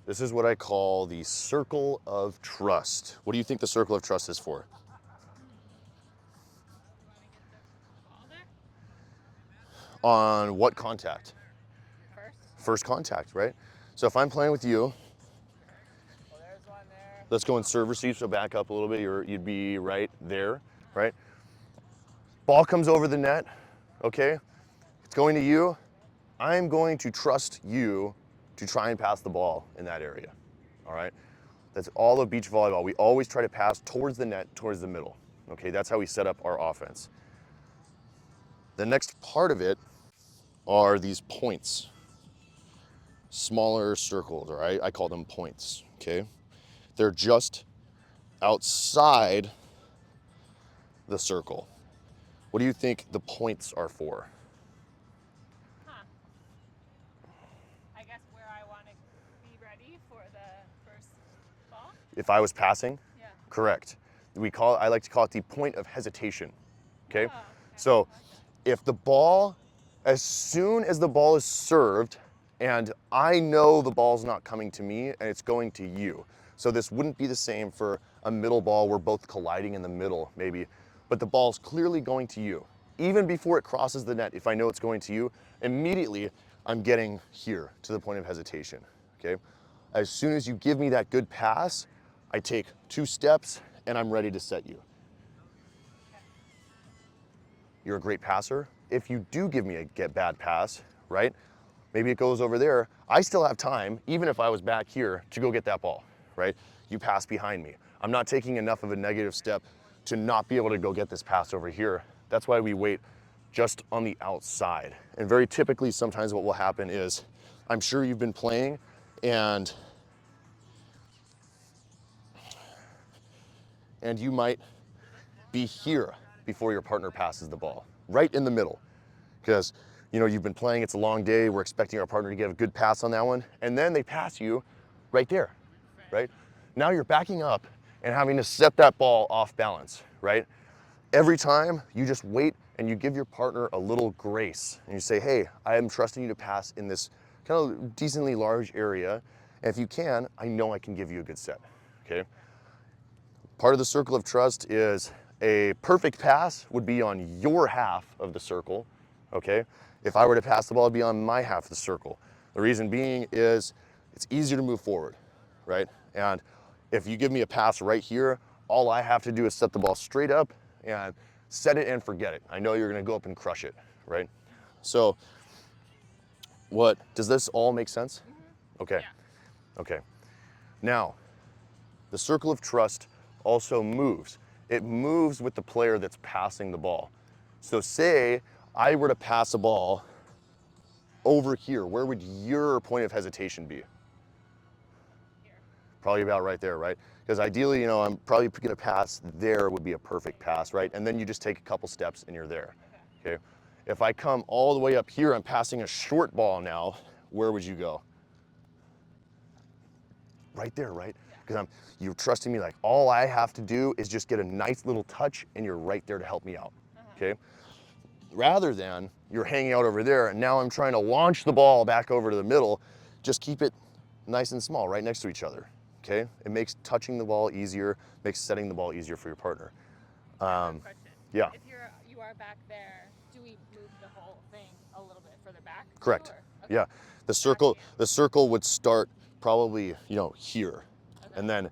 This is what I call the circle of trust. What do you think the circle of trust is for? Ball there? On what contact? First. First contact, right? So if I'm playing with you, Well, there's one there. let's go in serve receive, so back up a little bit, you'd be right there, right? Ball comes over the net, okay? It's going to you. I'm going to trust you to try and pass the ball in that area, all right? That's all of beach volleyball. We always try to pass towards the net, towards the middle, okay? That's how we set up our offense. The next part of it are these points, smaller circles, or I call them points, okay? They're just outside the circle. What do you think the points are for? Huh. I guess where I want to be ready for the first ball? If I was passing? Yeah. Correct. I like to call it the point of hesitation, okay? Oh, okay. So I like that. if the ball, as soon as the ball is served, and I know the ball's not coming to me and it's going to you. So this wouldn't be the same for a middle ball. We're both colliding in the middle, maybe, but the ball's clearly going to you. Even before it crosses the net, if I know it's going to you, immediately I'm getting here to the point of hesitation, okay? As soon as you give me that good pass, I take 2 steps and I'm ready to set you. Okay. You're a great passer. If you do give me a bad pass, right? Maybe it goes over there. I still have time, even if I was back here, to go get that ball, right? You pass behind me. I'm not taking enough of a negative step to not be able to go get this pass over here. That's why we wait just on the outside. And very typically, sometimes what will happen is, I'm sure you've been playing and you might be here before your partner passes the ball, right in the middle. Because you've been playing, it's a long day, we're expecting our partner to get a good pass on that one, and then they pass you right there, right? Now you're backing up and having to set that ball off balance, right? Every time you just wait and you give your partner a little grace and you say, hey, I am trusting you to pass in this kind of decently large area. And if you can, I know I can give you a good set, okay? Part of the circle of trust is a perfect pass would be on your half of the circle, okay? If I were to pass the ball, it'd be on my half of the circle. The reason being is it's easier to move forward, right? And if you give me a pass right here, all I have to do is set the ball straight up and set it and forget it. I know you're gonna go up and crush it, right? So does this all make sense? Mm-hmm. Okay, Yeah. okay. Now, the circle of trust also moves. It moves with the player that's passing the ball. So say I were to pass a ball over here, where would your point of hesitation be? Here. Probably about right there, right? Because ideally, I'm probably gonna pass there would be a perfect pass, right? And then you just take a couple steps and you're there, Okay. okay? If I come all the way up here, I'm passing a short ball now, where would you go? Right there, right? Yeah. Because you're trusting me, like all I have to do is just get a nice little touch and you're right there to help me out, okay? Rather than you're hanging out over there and now I'm trying to launch the ball back over to the middle, just keep it nice and small, right next to each other, okay? It makes touching the ball easier, makes setting the ball easier for your partner. I have a question. Yeah. If you are back there, do we move the whole thing a little bit further back? Correct. Okay. Yeah. The Backing circle would start probably, here. in. Okay. And then